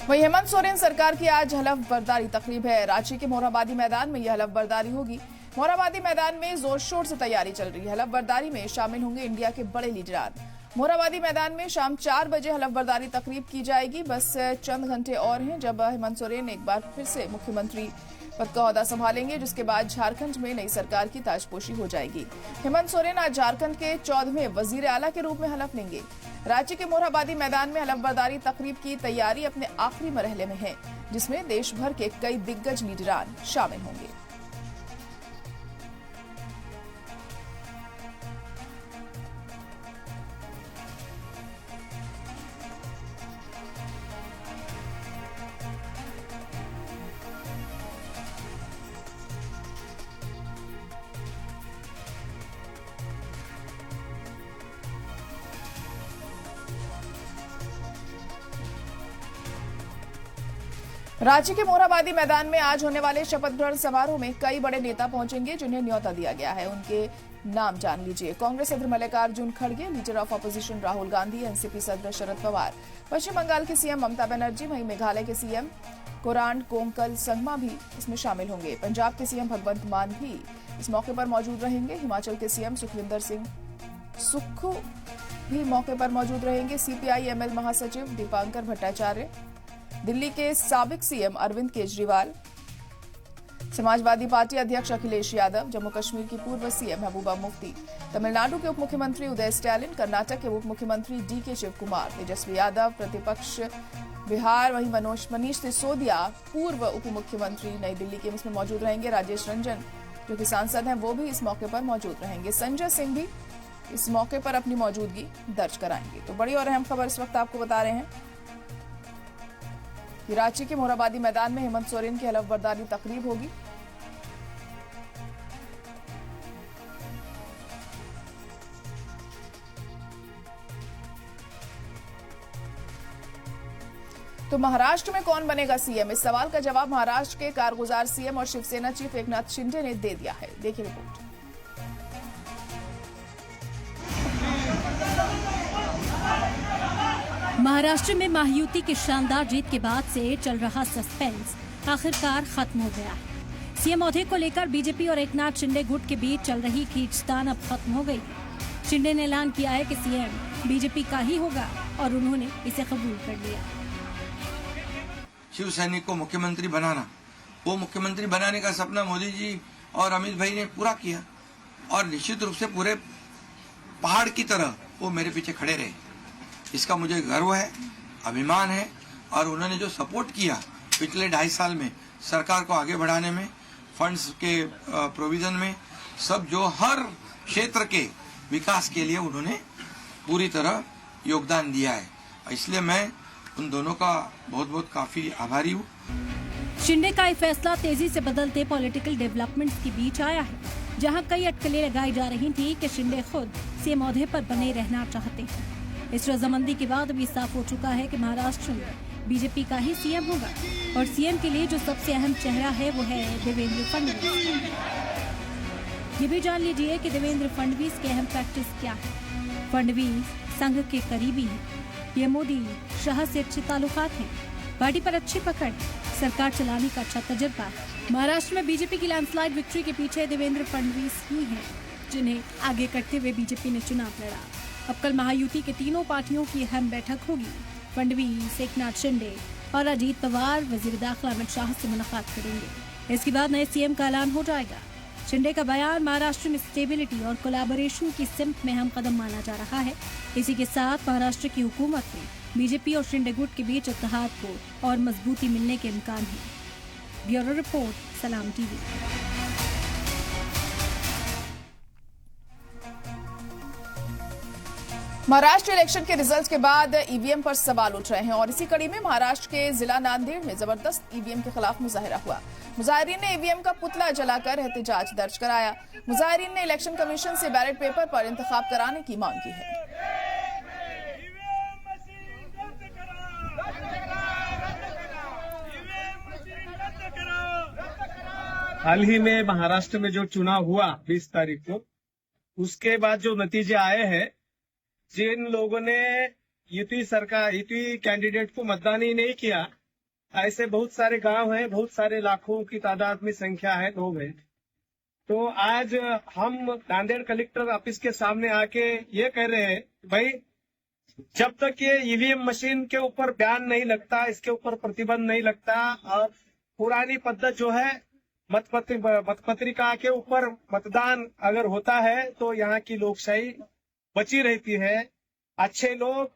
वहीं हेमंत सोरेन सरकार की आज हलफ बर्दारी तकरीब है। रांची के मोरहाबादी मैदान में यह हलफ बर्दारी होगी। मोरहाबादी मैदान में जोर शोर से तैयारी चल रही है। हलफ बर्दारी में शामिल होंगे इंडिया के बड़े लीडरान। मोरहाबादी मैदान में शाम 4 बजे हलफ बर्दारी तकरीब की जाएगी। बस चंद घंटे और हैं जब हेमंत सोरेन एक बार फिर से मुख्यमंत्री पद का ओहदा संभालेंगे, जिसके बाद झारखंड में नई सरकार की ताजपोशी हो जाएगी। हेमंत सोरेन आज झारखंड के 14वें वजीर आला के रूप में हलफ लेंगे। रांची के मोरहाबादी मैदान में हलफ बर्दारी तकरीब की तैयारी अपने आखिरी मरहले में है, जिसमें देश भर के कई दिग्गज लीडरान शामिल होंगे। रांची के मोरहाबादी मैदान में आज होने वाले शपथ ग्रहण समारोह में कई बड़े नेता पहुंचेंगे, जिन्हें न्योता दिया गया है। उनके नाम जान लीजिए। कांग्रेस सदस्य मल्लिकार्जुन खड़गे, leader of opposition Rahul Gandhi, NCP सदस्य शरद पवार, पश्चिम बंगाल के सीएम ममता बनर्जी, वहीं मेघालय के सीएम कोरांड कोंकल संगमा भी इसमें शामिल होंगे। पंजाब के सीएम भगवंत मान भी इस मौके पर मौजूद रहेंगे। हिमाचल के सीएम सुखविंदर सिंह सुक्खू भी मौके पर मौजूद रहेंगे। सीपीआई एमएल महासचिव दीपांकर भट्टाचार्य, दिल्ली के साबिक सीएम अरविंद केजरीवाल, समाजवादी पार्टी अध्यक्ष अखिलेश यादव, जम्मू कश्मीर की पूर्व सीएम महबूबा मुफ्ती, तमिलनाडु के उप मुख्यमंत्री उदय स्टैलिन, कर्नाटक के उप मुख्यमंत्री डीके शिव कुमार, तेजस्वी यादव प्रतिपक्ष बिहार, वहीं मनीष सिसोदिया पूर्व उप मुख्यमंत्री नई दिल्ली के इसमें मौजूद रहेंगे। राजेश रंजन जो कि सांसद हैं वो भी इस मौके पर मौजूद रहेंगे। संजय सिंह भी इस मौके पर अपनी मौजूदगी दर्ज कराएंगे। तो बड़ी और अहम खबर इस वक्त आपको बता रहे हैं कि रांची के मोरहाबादी मैदान में हेमंत सोरेन की हलफ बर्दारी तकरीब होगी। तो महाराष्ट्र में कौन बनेगा सीएम, इस सवाल का जवाब महाराष्ट्र के कारगुजार सीएम और शिवसेना चीफ एकनाथ शिंदे ने दे दिया है। देखिए रिपोर्ट। महाराष्ट्र में महायुति की शानदार जीत के बाद से चल रहा सस्पेंस आखिरकार खत्म हो गया है। सीएम ओहदे को लेकर बीजेपी और एकनाथ शिंदे गुट के बीच चल रही खींचतान अब खत्म हो गई है। शिंदे ने ऐलान किया है कि सीएम बीजेपी का ही होगा और उन्होंने इसे कबूल कर लिया। शिवसैनिक को मुख्यमंत्री बनाना, वो मुख्यमंत्री बनाने का सपना मोदी जी और अमित भाई ने पूरा किया और निश्चित रूप से पूरे पहाड़ की तरह वो मेरे पीछे खड़े रहे। इसका मुझे गर्व है, अभिमान है। और उन्होंने जो सपोर्ट किया पिछले 2.5 साल में सरकार को आगे बढ़ाने में, फंड्स के प्रोविजन में, सब जो हर क्षेत्र के विकास के लिए उन्होंने पूरी तरह योगदान दिया है, इसलिए मैं उन दोनों का बहुत बहुत काफी आभारी हूँ। शिंदे का ये फैसला तेजी से बदलते पॉलिटिकल डेवलपमेंट्स के बीच आया है, जहां कई अटकलें लगाई जा रही थी कि शिंदे खुद सीएम ओहदे पर बने रहना चाहते हैं। इस रजामंदी के बाद भी साफ हो चुका है कि महाराष्ट्र में बीजेपी का ही सीएम होगा और सीएम के लिए जो सबसे अहम चेहरा है वो है देवेंद्र फडणवीस। ये भी जान लीजिए कि देवेंद्र फडणवीस के अहम प्रैक्टिस क्या है। फडणवीस संघ के करीबी हैं, ये मोदी शाह से अच्छे ताल्लुकात हैं, पार्टी पर अच्छी पकड़, सरकार चलाने का अच्छा तजुर्बा है। महाराष्ट्र में बीजेपी की लैंडस्लाइड विक्ट्री के पीछे देवेंद्र फडणवीस ही हैं, जिन्हें आगे करते हुए बीजेपी ने चुनाव लड़ा। अब कल महायुति के तीनों पार्टियों की अहम बैठक होगी। फडणवीस, एकनाथ शिंदे और अजीत पवार वजीर दाखिला अमित शाह से मुलाकात करेंगे। इसके बाद नए सीएम का ऐलान हो जाएगा। शिंदे का बयान महाराष्ट्र में स्टेबिलिटी और कोलैबोरेशन की सिमत में अहम कदम माना जा रहा है। इसी के साथ महाराष्ट्र की हुकूमत में बीजेपी और शिंदे गुट के बीच इत्तेहाद को और मजबूती मिलने के इम्कान है। ब्यूरो रिपोर्ट, सलाम टीवी। महाराष्ट्र इलेक्शन के रिजल्ट्स के बाद ईवीएम पर सवाल उठ रहे हैं और इसी कड़ी में महाराष्ट्र के जिला नांदेड़ में जबरदस्त ईवीएम के खिलाफ मुजाहिरा हुआ। मुजाहिरीन ने ईवीएम का पुतला जलाकर एहतजाज दर्ज कराया। मुजाहिरीन ने इलेक्शन कमीशन से बैलेट पेपर पर इंतखाब कराने की मांग की है। हाल ही में महाराष्ट्र में जो चुनाव हुआ 20 तारीख को, उसके बाद जो नतीजे आए हैं, जिन लोगों ने यूपी कैंडिडेट को मतदान ही नहीं किया, ऐसे बहुत सारे गांव हैं, बहुत सारे लाखों की तादाद में संख्या है लोग हैं। तो आज हम नांदेड़ कलेक्टर ऑफिस के सामने आके ये कह रहे हैं, भाई जब तक ये ईवीएम मशीन के ऊपर बैन नहीं लगता, इसके ऊपर प्रतिबंध नहीं लगता और पुरानी पद्धत जो है मतपत्रिका के ऊपर मतदान अगर होता है तो यहाँ की लोकशाही बची रहती है। अच्छे लोग,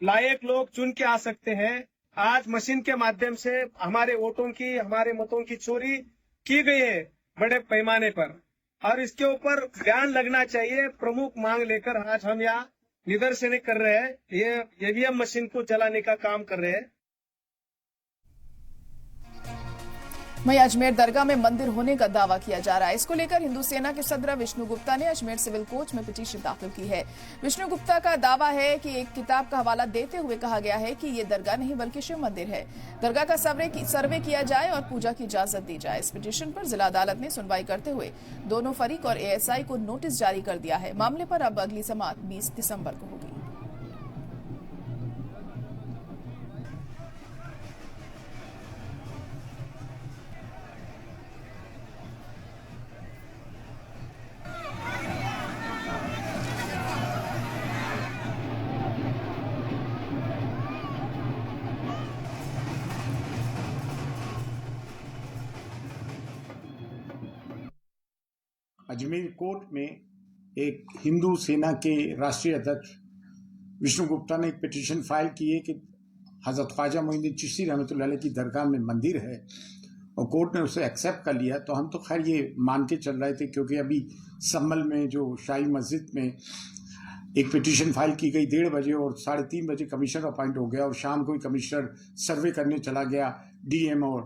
लायक लोग चुन के आ सकते हैं। आज मशीन के माध्यम से हमारे वोटों की, हमारे मतों की चोरी की गई है बड़े पैमाने पर और इसके ऊपर बैन लगना चाहिए। प्रमुख मांग लेकर आज हम यहाँ निदर्शन कर रहे हैं, ये ईवीएम मशीन को जलाने का काम कर रहे हैं। वहीं अजमेर दरगाह में मंदिर होने का दावा किया जा रहा है। इसको लेकर हिंदू सेना के सदर विष्णु गुप्ता ने अजमेर सिविल कोर्ट में पिटीशन दाखिल की है। विष्णु गुप्ता का दावा है कि एक किताब का हवाला देते हुए कहा गया है कि ये दरगाह नहीं बल्कि शिव मंदिर है। दरगाह का सर्वे किया जाए और पूजा की इजाजत दी जाए। इस पिटीशन पर जिला अदालत ने सुनवाई करते हुए दोनों फरीक और एएसआई को नोटिस जारी कर दिया है। मामले पर अब अगली समाअत 20 दिसंबर को होगी। अजमेर कोर्ट में एक हिंदू सेना के राष्ट्रीय अध्यक्ष विष्णु गुप्ता ने एक पिटीशन फाइल की है कि हजरत ख्वाजा मोइनुद्दीन चिश्ती रहमतुल्लाह अलैह की दरगाह में मंदिर है और कोर्ट ने उसे एक्सेप्ट कर लिया। तो हम तो खैर ये मान के चल रहे थे, क्योंकि अभी सम्मल में जो शाही मस्जिद में एक पिटीशन फाइल की गई 1:30 बजे और 3:30 बजे कमिश्नर अपॉइंट हो गया और शाम को ही कमिश्नर सर्वे करने चला गया डीएम और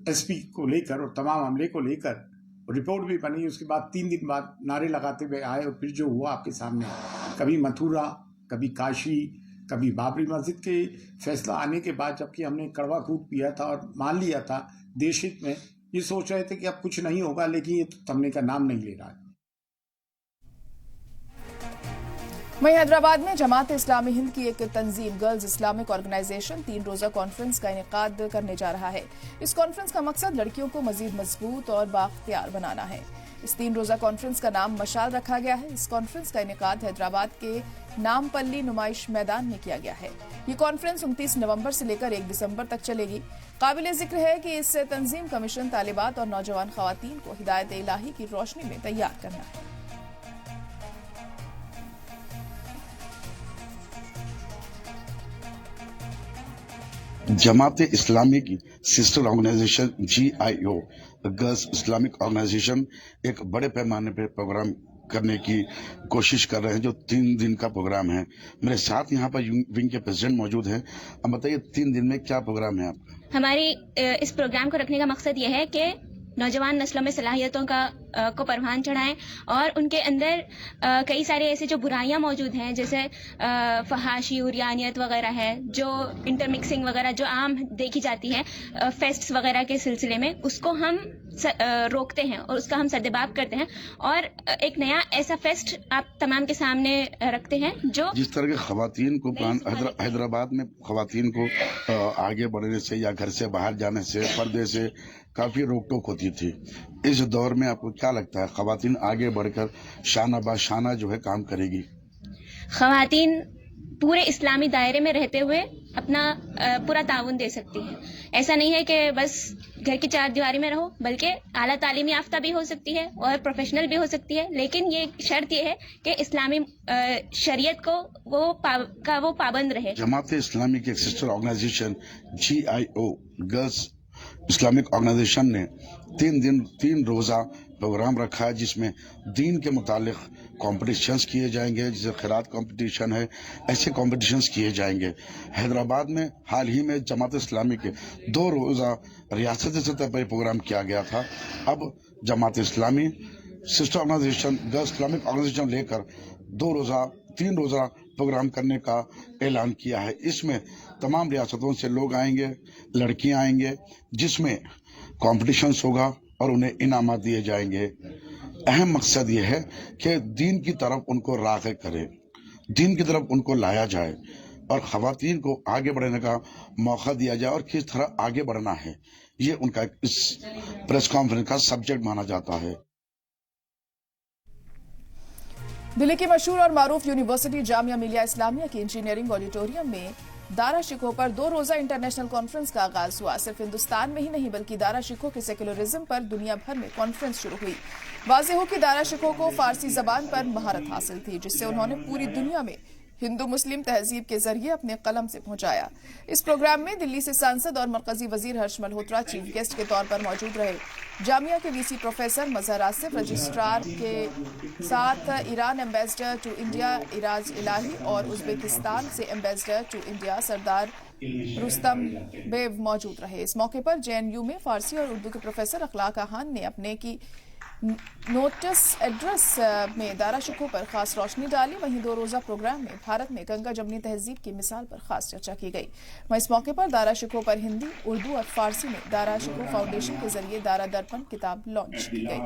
एसपी को लेकर और तमाम अमले को लेकर रिपोर्ट भी बनी। उसके बाद 3 दिन बाद नारे लगाते हुए आए और फिर जो हुआ आपके सामने, कभी मथुरा, कभी काशी, कभी बाबरी मस्जिद के फैसला आने के बाद जबकि हमने कड़वा खूब पिया था और मान लिया था देश हित में, ये सोच रहे थे कि अब कुछ नहीं होगा, लेकिन ये थमने का नाम नहीं ले रहा है। वहीं हैदराबाद में जमात इस्लामी हिंद की एक तंजीम गर्ल्स इस्लामिक ऑर्गेनाइजेशन 3 रोजा कॉन्फ्रेंस का इनेकाद करने जा रहा है। इस कॉन्फ्रेंस का मकसद लड़कियों को मजीद मजबूत और बाख्तियार बनाना है। इस 3 रोजा कॉन्फ्रेंस का नाम मशाल रखा गया है। इस कॉन्फ्रेंस का इनेकाद हैदराबाद के नामपल्ली नुमाइश मैदान में किया गया है। ये कॉन्फ्रेंस 29 नवंबर से लेकर 1 दिसंबर तक चलेगी। काबिले जिक्र है कि इस तंजीम का मिशन तालिबात और नौजवान खवातीन को हिदायत इलाही की रोशनी में तैयार करना है। जमात इस्लामी की sister organization GIO girls Islamic organization एक बड़े पैमाने पर प्रोग्राम करने की कोशिश कर रहे हैं, जो 3 दिन का प्रोग्राम है। मेरे साथ यहाँ पर विंग के प्रेसिडेंट मौजूद हैं। अब बताइए 3 दिन में क्या प्रोग्राम है आपका? हमारी इस प्रोग्राम को रखने का मकसद यह है कि नौजवान नस्लों में सलाहियतों को परवान चढ़ाएं और उनके अंदर कई सारे ऐसे जो बुराइयां मौजूद हैं, जैसे फहाशी, उरियानियत वगैरह है, जो इंटरमिक्सिंग वगैरह जो आम देखी जाती है फेस्ट्स वगैरह के सिलसिले में, उसको हम रोकते हैं और उसका हम सद्देबाब करते हैं और एक नया ऐसा फेस्ट आप तमाम के सामने रखते हैं। जो जिस तरह के खवातीन को हैदराबाद में खवातीन को आगे बढ़ने से या घर से बाहर जाने से, पर्दे से काफी रोक टोक होती थी, इस दौर में आपको क्या लगता है खवातीन आगे बढ़कर शाना बाशाना जो है काम करेगी? खवातीन पूरे इस्लामी दायरे में रहते हुए अपना पूरा ताउन दे सकती है। ऐसा नहीं है कि बस घर की 4 दीवारी में रहो, बल्कि आला तालीमी याफ्ता भी हो सकती है और प्रोफेशनल भी हो सकती है, लेकिन ये शर्त ये है कि इस्लामी शरीयत को वो पाबंद रहे। जमात इस्लामी की एक sister organization GIO girls Islamic organization ने 3 रोजा प्रोग्राम रखा है, जिसमें दीन के मुतालिक कॉम्पिटिशन्स किए जाएंगे। जैसे खिरात कॉम्पिटिशन है, ऐसे कॉम्पिटिशन्स किए जाएंगे। हैदराबाद में हाल ही में जमात इस्लामी के 2 रोजा रियासती सतह पर प्रोग्राम किया गया था। अब Jamaat Islami sister organization girls Islamic organization लेकर 3 रोजा प्रोग्राम करने का ऐलान किया है। इसमें तमाम रियासतों से लोग आएंगे, लड़कियां आएंगे, जिसमें कॉम्पिटिशन्स होगा और उन्हें इनामात दिए जाएंगे। अहम मकसद ये है कि दीन की तरफ उनको राग़िब करे, दीन की तरफ उनको लाया जाए। और खवातीन को आगे बढ़ने का मौका दिया जाए और किस तरह आगे बढ़ना है, ये उनका इस प्रेस कॉन्फ्रेंस का सब्जेक्ट माना जाता है। दिल्ली की मशहूर और मारूफ यूनिवर्सिटी जामिया मिलिया इस्लामिया की इंजीनियरिंग ऑडिटोरियम में दारा शिकोह पर 2 रोजा इंटरनेशनल कॉन्फ्रेंस का आगाज हुआ। सिर्फ हिंदुस्तान में ही नहीं बल्कि दारा शिकोह के सेक्युलरिज्म पर दुनिया भर में कॉन्फ्रेंस शुरू हुई। वाज़ेह हो कि दारा शिकोह को फारसी जबान पर महारत हासिल थी, जिससे उन्होंने पूरी दुनिया में हिंदू मुस्लिम तहजीब के जरिए अपने कलम से पहुंचाया। इस प्रोग्राम में दिल्ली से सांसद और मरकजी वजीर हर्ष मल्होत्रा चीफ गेस्ट के तौर पर मौजूद रहे। जामिया के VC professor Mazhar Asif, registrar के साथ Iran ambassador to India Iraj Elahi और उज्बेकिस्तान से ambassador to India Sardor Rustambaev मौजूद रहे। इस मौके पर जेएनयू में फारसी और उर्दू के प्रोफेसर अखलाक खान ने अपने की नोटिस एड्रेस में दारा शिकोह पर खास रोशनी डाली। वहीं 2 रोजा प्रोग्राम में भारत में गंगा जमनी तहजीब की मिसाल पर खास चर्चा की गई। वहीं इस मौके पर दारा शिकोह पर हिंदी, उर्दू और फारसी में दारा शिकोह फाउंडेशन के जरिए दारा दर्पण किताब लॉन्च की गई।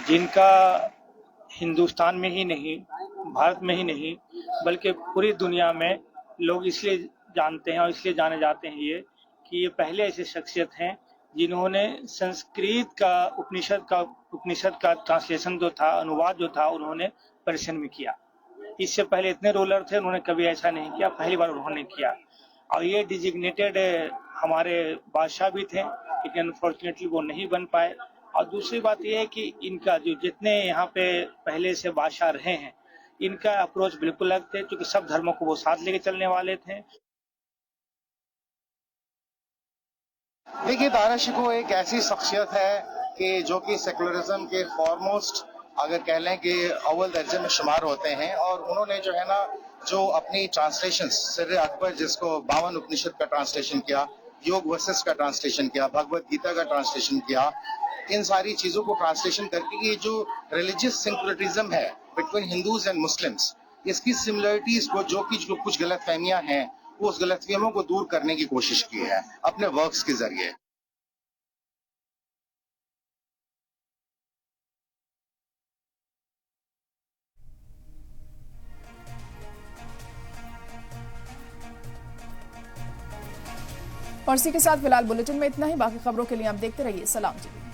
जिनका हिंदुस्तान में ही नहीं, भारत में ही नहीं, बल्कि पूरी दुनिया में लोग इसलिए जानते हैं और इसलिए जाने जाते हैं ये कि ये पहले ऐसे शख्सियत हैं जिन्होंने संस्कृत का उपनिषद का ट्रांसलेशन जो था, अनुवाद जो था, उन्होंने पर्शियन में किया। इससे पहले इतने रूलर थे, उन्होंने कभी ऐसा नहीं किया, पहली बार उन्होंने किया। और ये डिजिग्नेटेड हमारे बादशाह भी थे, लेकिन अनफॉर्चुनेटली वो नहीं बन पाए। और दूसरी बात यह है कि इनका जो जितने यहाँ पे पहले से बादशाह रहे हैं, इनका अप्रोच बिल्कुल अलग थे, क्योंकि सब धर्मों को वो साथ लेके चलने वाले थे। देखिए, दारा शिकोह एक ऐसी शख्सियत है कि जो कि सेकुलरिज्म के फॉरमोस्ट अगर कह लें कि अव्वल दर्जे में शुमार होते हैं। और उन्होंने जो है ना, जो अपनी ट्रांसलेशन सिर अकबर, जिसको 52 उपनिषद का ट्रांसलेशन किया, योग वशिष्ठ का ट्रांसलेशन किया, भगवत गीता का ट्रांसलेशन किया, इन सारी चीजों को ट्रांसलेशन करके ये जो रिलीजियस सिंक्रेटिज्म है बिटवीन हिंदूज एंड मुस्लिम्स, इसकी सिमिलरिटीज को, जो कुछ गलतफहमियां हैं, वो उस गलतफहमियों को दूर करने की कोशिश की है अपने वर्क्स के जरिए। और इसी के साथ फिलहाल बुलेटिन में इतना ही। बाकी खबरों के लिए आप देखते रहिए सलाम टीवी।